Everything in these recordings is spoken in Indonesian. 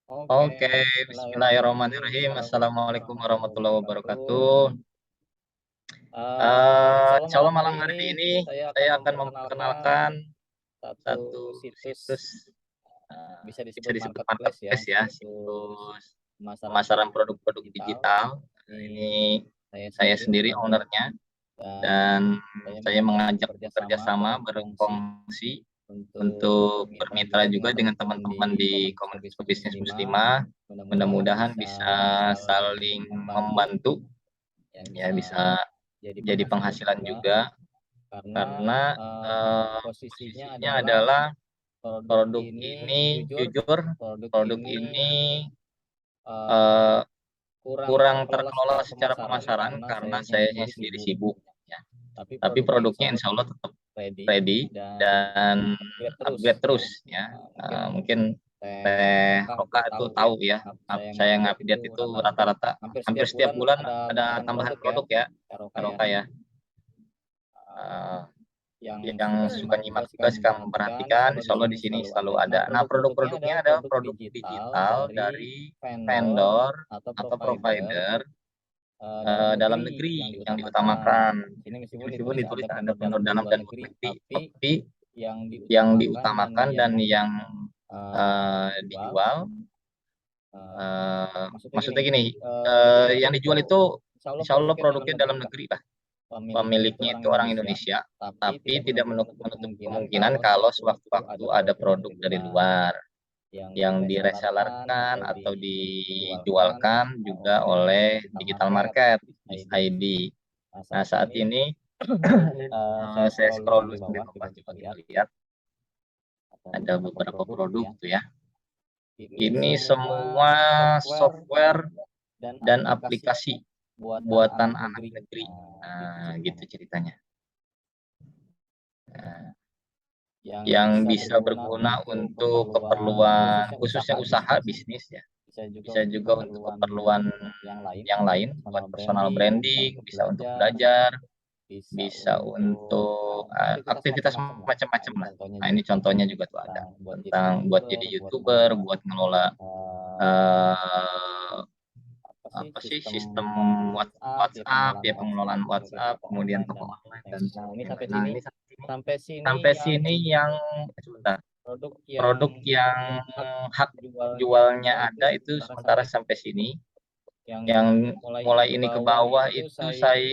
Oke, Oke, Bismillahirrahmanirrahim. Bismillahirrahmanirrahim. Assalamualaikum Assalamualaikum warahmatullahi warahmatullahi wabarakatuh. wabarakatuh. Insya Allah Insya Allah malam malam hari hari ini ini saya akan saya akan memperkenalkan memperkenalkan satu satu situs situs, bisa bisa disebut disebut marketplace ya, marketplace ya, situs situs pemasaran pemasaran produk-produk digital. digital. Ini Ini saya saya sendiri sendiri ownernya ownernya dan dan saya saya mengajak mengajak bekerja bekerja sama sama berkongsi berkongsi untuk untuk bermitra bermitra juga dengan juga dengan teman-teman teman-teman di di komunitas komunitas pebisnis pebisnis muslimah. muslimah. Mudah-mudahan Mudah-mudahan bisa bisa saling saling membantu, membantu, ya ya bisa bisa jadi jadi penghasilan penghasilan juga. juga, Karena karena posisinya posisinya adalah adalah produk produk ini ini jujur, jujur, produk produk ini ini eh, eh, kurang kurang terkelola terkelola secara secara pemasaran pemasaran karena karena sayanya saya sendiri sendiri sibuk. sibuk, ya. Tapi Tapi produknya insya produknya Allah insya Allah tetap tetap ready ready dan dan upgrade terus upgrade terus, ya. ya. Mungkin Mungkin Teh Teh Roka itu Roka itu tahu ya. tahu ya, Saya saya ngupdate itu ngupdate itu rata-rata rata-rata hampir hampir setiap setiap bulan bulan ada ada tambahan tambahan produk ya, produk ya, Teh Roka Teh ya. Roka ya. Eh, Eh, yang yang suka suka nyimak juga, nyimak suka juga, suka memperhatikan, memperhatikan, insya Allah insya di Allah sini di sini selalu selalu ada. Nah, ada. Nah, produk-produknya produk-produknya adalah adalah produk produk digital digital dari dari vendor vendor atau atau provider provider dalam dalam negeri yang negeri yang diutamakan. diutamakan. Di sini meskipun Meskipun ditulis ditulis ada ada vendor dalam vendor dan dalam luar dan luar negeri, negeri, tapi tapi yang yang diutamakan dan diutamakan dan yang yang dijual, dijual, eh, maksudnya gini, maksudnya gini, yang dijual yang itu dijual itu insya Allah insya Allah produknya dalam produknya negeri dalam lah. negeri lah. Pemiliknya itu Pemiliknya orang itu orang Indonesia, Indonesia, tapi tapi tidak tidak menutup menutup kemungkinan kemungkinan kalau kalau sewaktu-waktu sewaktu-waktu ada ada produk produk dari dari luar luar yang yang diresellerkan diresellerkan atau atau dijualkan dijualkan juga oleh oleh digital digital market market di di ID. ID. Nah, Nah, saat saat ini ini saya saya scroll dulu scroll dulu sampai sampai bawah, bawah, coba kita coba kita lihat lihat ada ada beberapa beberapa produk gitu produk ya. tuh ya. Ini Ini semua semua software software dan dan aplikasi aplikasi buatan buatan anak anak negeri. negeri. Nah, gitu Nah, gitu ceritanya. ceritanya. Nah, Yang yang bisa bisa berguna berguna untuk untuk keperluan keperluan khususnya khususnya usaha usaha bisnis, bisnis, ya. bisa juga Bisa untuk juga untuk keperluan keperluan yang lain yang buat lain, buat personal personal branding, bisa branding, untuk bisa untuk belajar, belajar, bisa bisa untuk untuk aktivitas aktivitas macam-macam lah. Nah, macam-macam ini lah. contohnya Nah, juga ini contohnya juga tuh ada tentang buat jadi tentang buat youtuber, jadi buat YouTuber, ngelola buat ngelola eh, apa sih sistem sistem WhatsApp, ya WhatsApp, pengelolaan ya WhatsApp, pengelolaan kemudian WhatsApp, toko kemudian online dan toko online lain-lain. dan Nah, ini lain-lain. Nah, ini sampai sini sampai yang sini yang sebentar, produk produk yang yang hak hak jualnya jualnya ada itu ada itu sementara sementara sampai sampai sini. yang Yang mulai ini mulai ke ini ke bawah bawah itu itu saya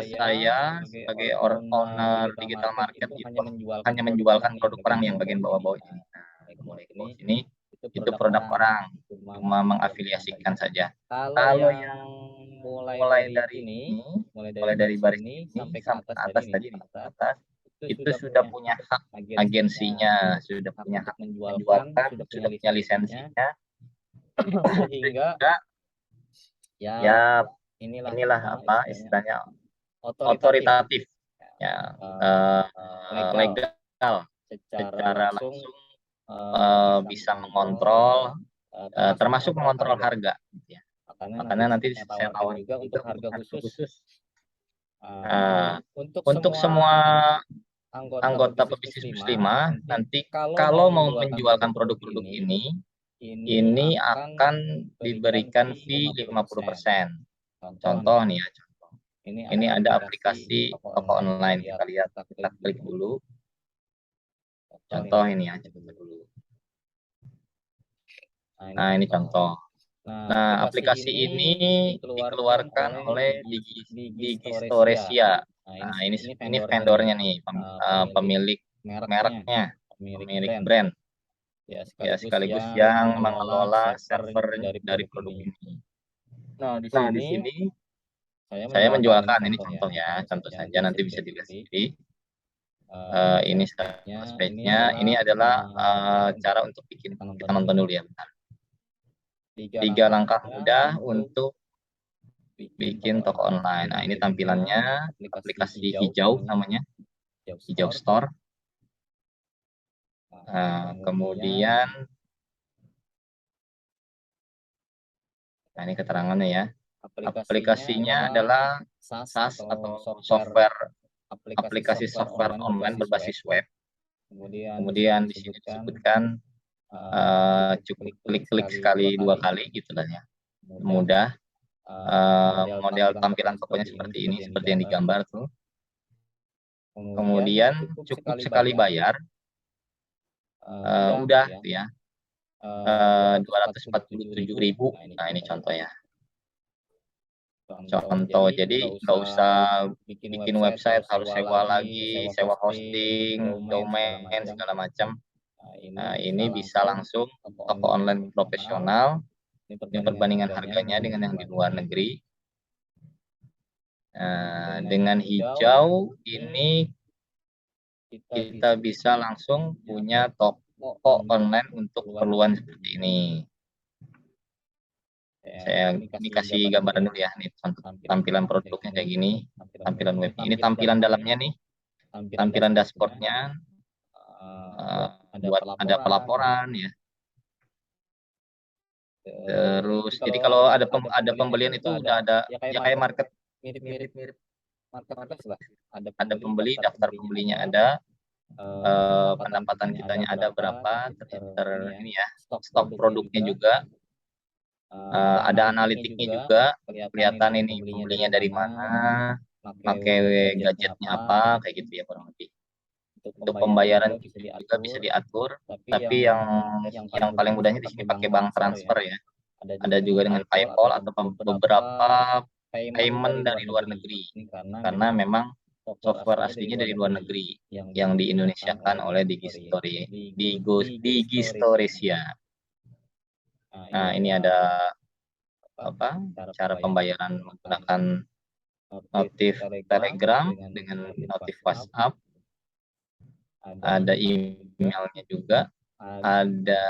saya sebagai sebagai owner owner digital digital market market itu itu hanya menjualkan hanya produk menjualkan perang yang produk perang bagian yang bagian bawah-bawah ini. bawah-bawah ini. Nah, Nah, mulai ke bawah mulai ke sini bawah sini itu itu produk produk orang, orang, cuma cuma mengafiliasikan saja. mengafiliasikan saja. Kalau Kalau yang yang mulai mulai dari dari ini, ini, mulai dari mulai dari baris baris ini ini sampai ke sampai atas ke tadi atas nih, tadi ke nih, ke atas, atas, itu itu sudah sudah punya punya hak hak agensinya, agensinya, sudah hak punya untuk hak untuk menjualkan, menjualkan, sudah punya sudah punya lisensinya, lisensinya, sehingga sehingga ya ya inilah inilah apa apa istilahnya istilahnya otoritatif, otoritatif, ya, ya, eh, legal legal, secara secara langsung, langsung bisa bisa mengontrol, mengontrol, termasuk termasuk mengontrol mengontrol harga. harga, gitu ya. Makanya nanti Makanya nanti saya saya tawarkan juga tawarkan untuk juga untuk harga harga khusus khusus eh, eh, untuk untuk semua semua anggota anggota pebisnis pebisnis muslimah. muslimah. Nanti Nanti kalau mau kalau mau menjualkan menjualkan produk-produk produk-produk ini, ini akan akan diberikan diberikan fee fee 50%. 50%. Contoh Contoh nih, nih ya, ini ini ada ada aplikasi aplikasi toko toko online, kita online, lihat, kita lihat, kita kita klik klik dulu. dulu. Contoh ini Contoh ya, ini ya, contoh coba dulu. dulu. Nah, ini Nah, ini contoh. contoh. Nah, Nah, aplikasi aplikasi ini ini dikeluarkan dikeluarkan oleh oleh Digistoresia. Digistoresia. Nah, Nah, ini ini vendornya nih, vendornya nih, pemilik pemilik mereknya, mereknya, pemilik pemilik brand. brand, Ya, ya, sekaligus sekaligus yang yang mengelola mengelola server server dari dari produk produk ini. ini. Nah, di Nah, di sini sini saya saya menjualkan, ini menjualkan, ini contoh ya, contoh ya, contoh saja saja nanti bisa nanti bisa dilihat dilihat sendiri. sendiri. Ini Ini speknya, ini speknya, adalah ini adalah cara untuk cara untuk bikin. kita nonton Kita dulu nonton ya. dulu ya, bentar. 3 langkah 3 langkah mudah mudah untuk untuk bikin bikin toko toko online. Ini online. Nah, ini tampilannya tampilannya aplikasi aplikasi hijau hijau namanya, namanya, hijau hijau store. store. Nah, kemudian Kemudian, nah ini keterangannya ya. aplikasinya Aplikasinya adalah adalah SaaS SaaS atau atau software, software, aplikasi aplikasi software software online online berbasis web. berbasis web. Kemudian di sini Kemudian di sini disebutkan disebutkan cukup klik sekali 2 kali gitu lah ya. Mudah. Model tampilan tokonya seperti ini, seperti yang digambar tuh. Kemudian cukup sekali bayar, udah tuh ya, 247.000. Nah ini contohnya. Contoh, jadi nggak usah bikin website harus sewa lagi, sewa hosting, domain segala macam. Nah ini bisa langsung toko online profesional. Ini perbandingan harganya dengan yang di luar negeri. Dengan hijau ini kita bisa langsung punya toko online untuk keperluan seperti ini. Saya ini kasih gambaran dulu ya, nih tampilan produknya kayak gini, tampilan web. Ini tampilan dalamnya nih, tampilan dashboardnya. Buat ada pelaporan ya. Terus jadi kalau ada pembelian itu udah ada ya kayak market, mirip marketplace lah. Ada pembeli, daftar pembelinya ada, pendapatan kitanya ada berapa, ini ya, stok produknya juga, ada analitiknya juga, kelihatan ini pembelinya dari mana, pakai gadgetnya apa, kayak gitu ya kurang lebih. Untuk pembayaran juga bisa diatur, tapi yang paling mudahnya di sini pakai bank transfer ya. Ada juga dengan PayPal atau beberapa payment dari luar negeri. Karena memang software aslinya dari luar negeri yang di-Indonesiakan oleh Digistoresia. Nah, ini ada cara pembayaran menggunakan notif Telegram dengan notif WhatsApp. Ada emailnya juga, ada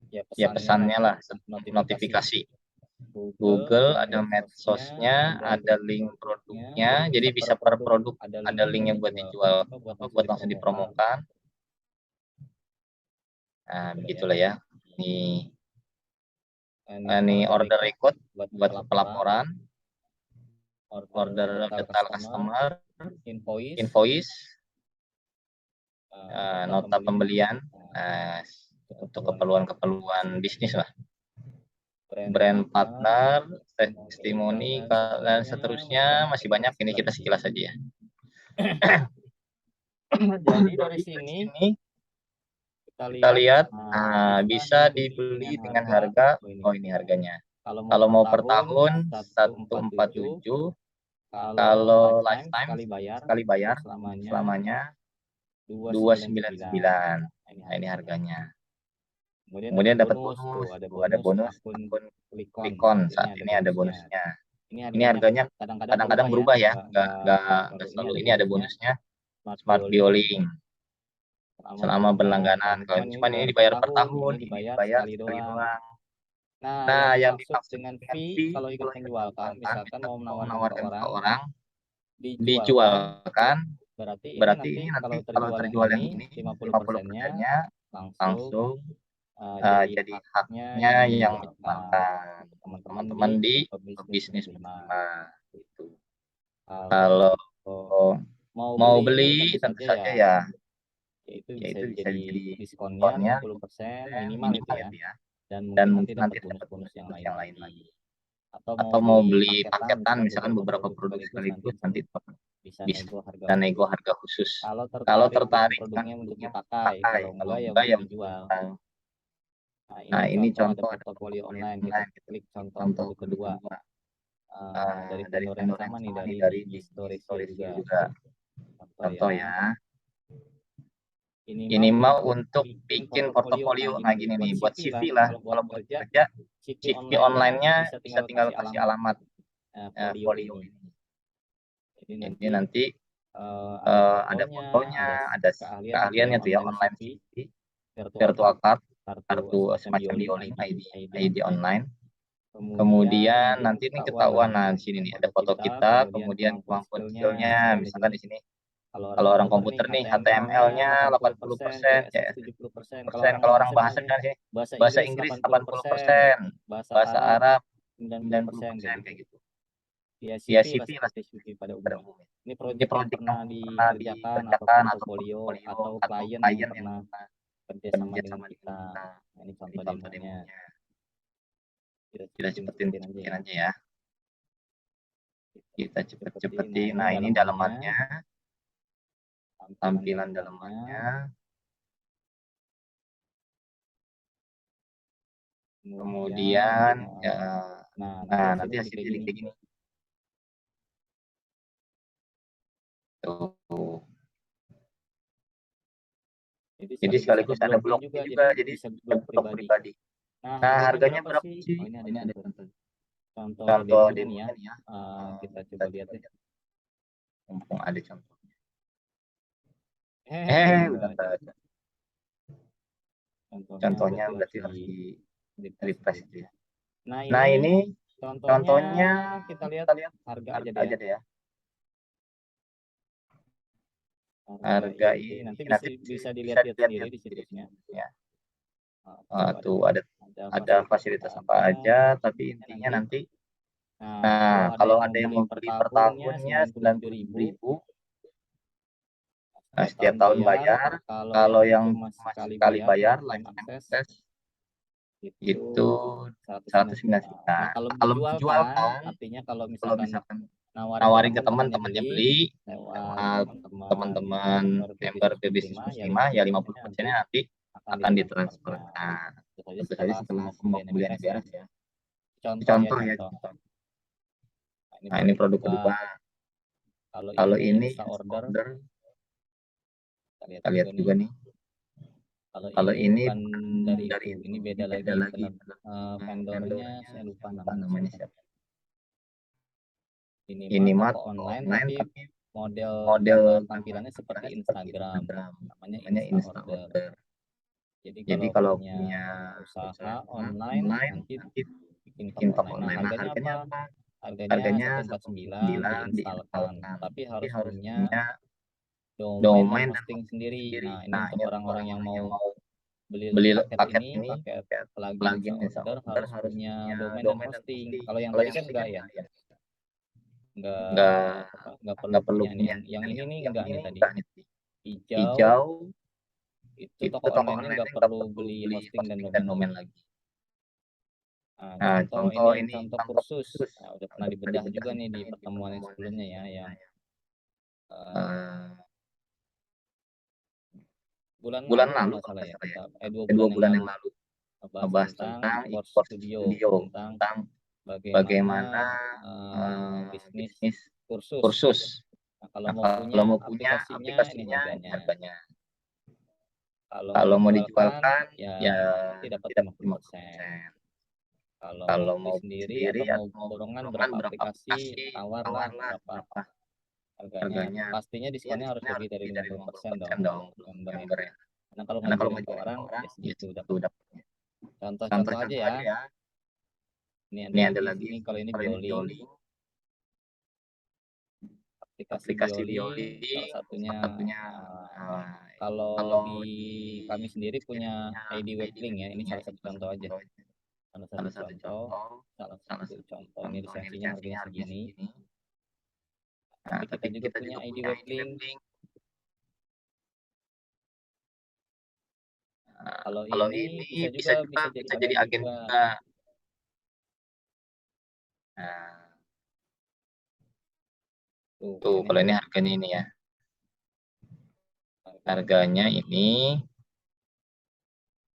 ya pesannya lah, notifikasi. Google, ada medsosnya, ada link produknya, jadi bisa per produk ada linknya buat dijual, buat langsung dipromokan. Nah, begitulah ya. Ini order record buat pelaporan, order detail customer, invoice, nota pembelian, untuk keperluan bisnis lah, brand partner, testimoni, dan seterusnya masih banyak. Ini kita sekilas saja ya. Jadi dari sini kita lihat bisa dibeli dengan harga, ini harganya. Kalau mau per tahun 147, kalau lifetime sekali bayar selamanya 299. Nah, ini harganya. Kemudian dapat bonus, ada bonus akun Klikon, saat ini ada bonusnya. Ini harganya kadang-kadang berubah ya, nggak selalu. Ini ada bonusnya, Smart Biolink selama berlangganan. Kalau cuma ini dibayar per tahun, ini dibayar sekali doang. Nah, yang dimaksud dengan fee kalau ikut menjualkan, misalkan mau menawarkan ke orang, dijualkan, berarti ini nanti kalau terjual yang ini 50%-nya langsung jadi haknya yang menjualkan teman-teman di bisnis bersama. Gitu. Kalau mau beli tentu saja ya, itu bisa jadi diskonnya 50% minimal itu ya. Dan mungkin nanti dapat bonus yang lain lagi. Atau mau beli paketan, misalkan beberapa produk sekaligus, nanti bisa nego harga khusus. Kalau tertarik produknya untuk dipakai, kalau enggak ya dijual. Nah, ini contoh ada portofolio online. Kita klik contoh kedua. Dari vendor yang sama nih, dari Digistoresia juga. Contoh ya. Ini mau untuk bikin portofolio. Nah, gini nih, buat CV lah. Kalau buat kerja, CV online-nya bisa tinggal kasih alamat folio ini. Jadi nanti ada fotonya, ada keahliannya tuh ya, online CV, virtual card, kartu semacam Biolink, ID online. Kemudian nanti ini ketahuan, nah di sini nih ada foto kita, kemudian kemampuan skillnya, misalkan di sini kalau orang komputer nih HTML-nya 80%, CS 70%. Kalau orang bahasa kan sih bahasa Inggris 80%, bahasa Arab 90% kayak gitu. Ya CV lah pada umumnya. Ini Ini proyek yang proyek pernah yang pernah dikerjakan atau dikerjakan atau portofolio portofolio atau atau klien yang klien yang pernah pernah kerja sama kerja dengan sama dengan kita. kita. Nah, ini Ini contoh contoh demonya. demonya. Kita Kita cepetin aja cepetin ya. aja ya. Kita Cepetin. cepet-cepetin. Nah, ini dalamannya. Tampilan dalamannya. dalamannya. Kemudian ya. Nah, nanti hasilnya jadi kayak gini. Tuh. Jadi sekaligus ada blognya juga, jadi blog pribadi. Nah, harganya berapa sih? Oh, ini ada contoh demonya nih ya. Kita coba lihat ya. Mumpung ada contohnya. Udah Udah ada. Contohnya berarti harus di refresh itu ya. Nah, ini contohnya kita lihat harga aja deh ya. Harga ini nanti nanti bisa dilihat sendiri di situsnya. Ya. Tuh ada fasilitas apa aja, tapi intinya nanti. Nah, kalau ada yang mau beli per tahunnya 97.000. Nah, setiap tahun bayar. Kalau yang cuma sekali bayar lifetime access itu 109 juta. Nah, kalau dijual kan, artinya kalau kalau misalkan misalkan nawarin ke teman-temannya teman-temannya beli lewat teman-teman member Pebisnis Muslimah ya 50%-nya nanti akan ditransferkan. Tentu saja setelah semua pembeliannya beres ya. Contoh ya. Nah, ini produk kedua. Kalau ini order, kita lihat juga nih. Kalau ini bukan dari itu, ini beda lagi. vendornya saya lupa namanya siapa. Ini mah toko online tapi model tampilannya seperti Instagram. Namanya Insta Order. Jadi kalau punya usaha online nanti bikin toko online. Nah, harganya apa? Harganya 149 diinstalkan. Tapi harus punya domain dan hosting sendiri. Nah, ini untuk orang-orang yang mau beli paket ini, paket plugin Insta Order harus punya domain dan hosting. Kalau yang tadi kan enggak ya? Enggak perlu punya ini. Yang ini nih enggak nih tadi. Hijau itu toko online-nya enggak perlu beli hosting dan domain lagi. Nah, contoh ini contoh kursus. Nah, udah pernah dibedah juga nih di pertemuan yang sebelumnya ya, yang bulan lalu kalau nggak salah ya, 2 bulan yang lalu ngebahas tentang e-course studio, tentang bagaimana bisnis kursus. Nah, kalau mau punya aplikasinya ini harganya. Kalau mau dijualkan ya nanti dapat 50%. Kalau mau sendiri atau mau borongan berapa aplikasi, tawar lah berapa harganya. Pastinya diskonnya harus lebih dari 50% dong member ya. Karena kalau ngajuin ke orang ya segitu dapatnya. Contoh aja ya. Ini ada lagi. Ini kalau ini Bioling. Aplikasi Bioling salah satunya kalau di kami sendiri punya ID Webling ya. Ini salah satu contoh aja. Salah satu contoh ini lisensinya harganya segini. Tapi kita juga punya ID Webling. Kalau ini bisa jadi agen juga. Nah, tuh kalau ini harganya ini ya. Harganya ini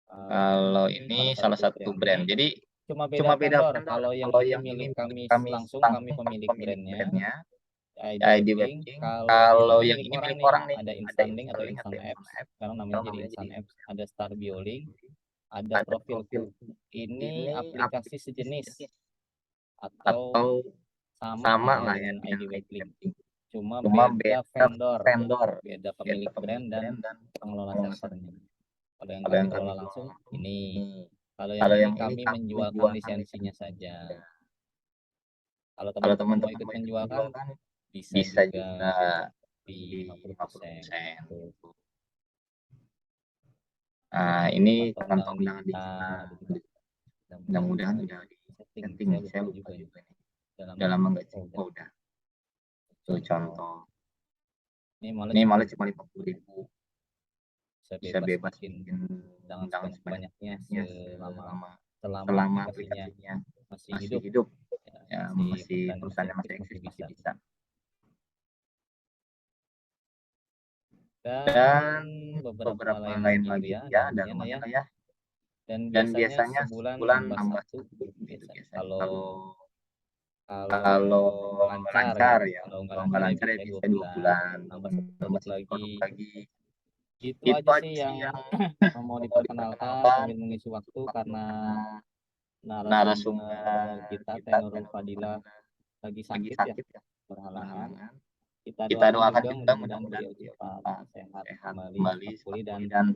kalau ini salah satu brand. Jadi cuma beda vendor. Kalau yang ini milik kami langsung, kami pemilik brandnya. ID Webling. Kalau yang ini milik orang nih, ada Instant atau Instant Apps. Sekarang namanya jadi Instant Apps. Ada Star Bioling, ada Profilku. Ini aplikasi sejenis atau sama lah ya dengan ID Webling. Cuma beda vendor, beda pemilik brand dan pengelola servernya. Kalau yang kami kelola langsung ini. Kalau yang ini kami menjualkan lisensinya saja. Kalau teman-teman mau ikut menjualkan bisa juga di 50%. Nah, ini kantong undangan digital. Mudah-mudahan udah di setting nih. Saya lupa juga nih. Dalam enggak sih? Oh, udah. Itu contoh. Ini malah cuma 50.000. Bisa bebas bikin bikin jangan jangan sebanyak-banyaknya selama aplikasinya aplikasinya masih masih hidup, hidup, ya, ya masih perusahaannya masih eksis masih bisa. Dan beberapa lain lagi ya ada lumayan lah ya. Dan biasanya sebulan nambah satu gitu biasanya. Kalau lancar ya, kalau nggak lancar ya biasanya 2 bulan, nambah satu produk lagi. Itu aja sih yang mau mau diperkenalkan diperkenalkan sambil mengisi waktu karena narasumber kita kita Nurul Fadilah lagi lagi sakit ya, sakit ya, berhalangan. berhalangan. Kita Kita doakan juga juga mudah-mudahan mudah-mudahan beliau beliau cepat cepat sehat sehat kembali, cepat dan pulih. Dan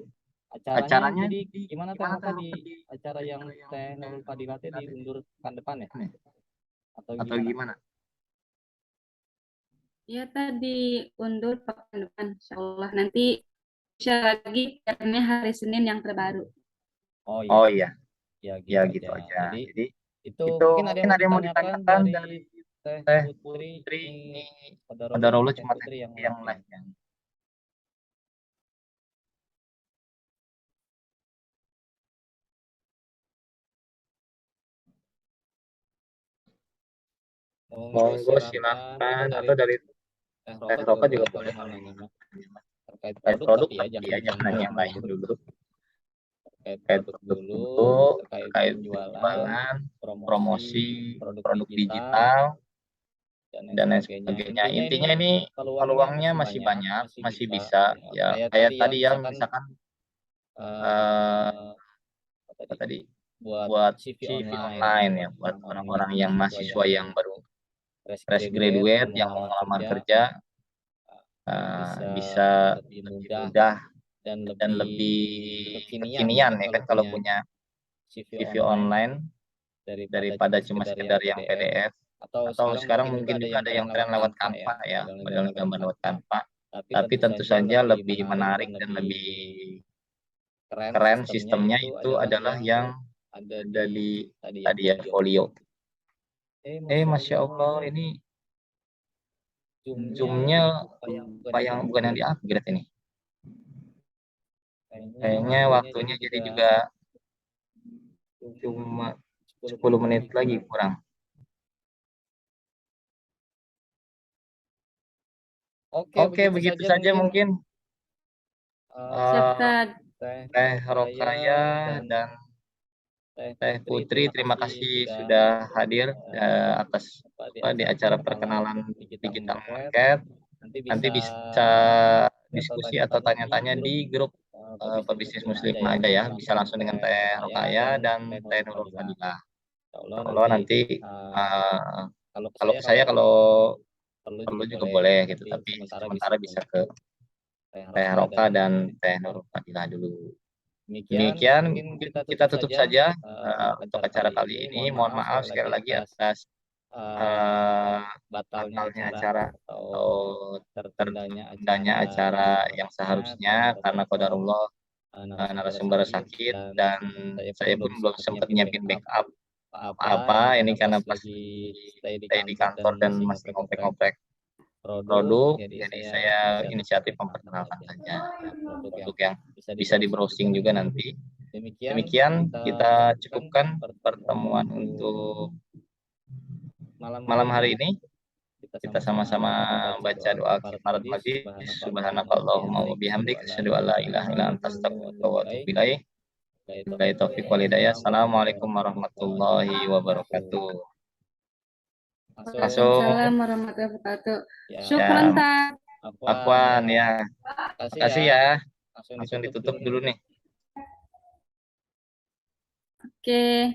acaranya acaranya jadi di gimana Teh gimana Roka tuh di di acara yang Teh Nurul Fadilah teh diundur pekan depan ya atau atau gimana? gimana? Ya tadi undur pekan depan, insya Allah. Nanti share lagi karena hari Senin yang terbaru. Oh Oh iya, iya, ya ya gitu gitu aja. aja. Jadi Jadi itu itu mungkin ada mungkin ada yang yang mau mau ditanyakan ditanyakan dari dari Teh Teh Putri. Putri. Ini Ini Qadarullah pada cuma Rolo Teh cuma Putri yang yang live ya. live ya. Monggo silahkan atau dari Teh Teh Roka Roka juga juga boleh boleh kalau kalau nanya mah. Terkait terkait produk produk tapi ya tapi jangan ya yang jangan lain yang lain dulu. dulu. Terkait Terkait produk produk dulu, dulu, terkait terkait penjualan, penjualan, promosi, promosi, produk produk digital, digital, dan dan lain lain sebagainya. sebagainya. Intinya ini Peluangnya peluangnya masih masih banyak, banyak, masih bisa. Ya kayak kayak tadi tadi ya, ya, misalkan eh, apa tadi buat buat CV CV online, online ya, buat buat orang-orang orang-orang yang mahasiswa yang baru fresh fresh graduate graduate yang mau melamar kerja, bisa lebih lebih mudah mudah dan dan lebih lebih kekinian kekinian ya kan kalau punya CV CV online daripada cuma sekedar yang PDF. Atau sekarang mungkin juga ada yang tren lewat Canva ya, modeling gambar lewat Canva. Tapi tentu saja lebih menarik dan lebih keren sistemnya itu adalah yang ada di tadi ya folio. Masya Allah, ini zoomnya bukan yang di upgrade ini. Kayaknya waktunya jadi juga cuma 10 menit lagi kurang. Oke, begitu saja mungkin. Siap, Tad. Teh Rokaya dan Teh Putri, terima kasih sudah hadir atas di acara perkenalan digital market. Nanti bisa diskusi atau tanya-tanya di grup pebisnis muslim aja ya. Bisa langsung dengan Teh Rokaya dan Teh Nurul Fadilah. Kalau nanti kalau ke saya kalau perlu juga boleh gitu, tapi sementara bisa ke Teh Roka dan Teh Nurul Fadilah dulu. Demikian mungkin kita tutup saja untuk acara kali ini. Mohon maaf sekali lagi atas batalnya acara atau tertundanya acara yang seharusnya karena qadarullah narasumber sakit dan saya pun belum sempat nyiapin backup apa ini karena pas stay di kantor dan masih ngoprek-ngoprek produk, jadi saya inisiatif memperkenalkan saja produk yang bisa di browsing juga nanti. Demikian kita cukupkan pertemuan untuk malam hari ini. Kita sama-sama baca doa kifaratul majlis. Subhanakallahumma wa bihamdik asyhadu an la ilaha illa anta astaghfiruka wa atubu ilaik. Billahi taufiq wal hidayah. Assalamualaikum warahmatullahi wabarakatuh. Waalaikumsalam warahmatullahi wabarakatuh. Syukran, Tad. Afwan ya. Makasih ya. Langsung ditutup dulu nih. Oke.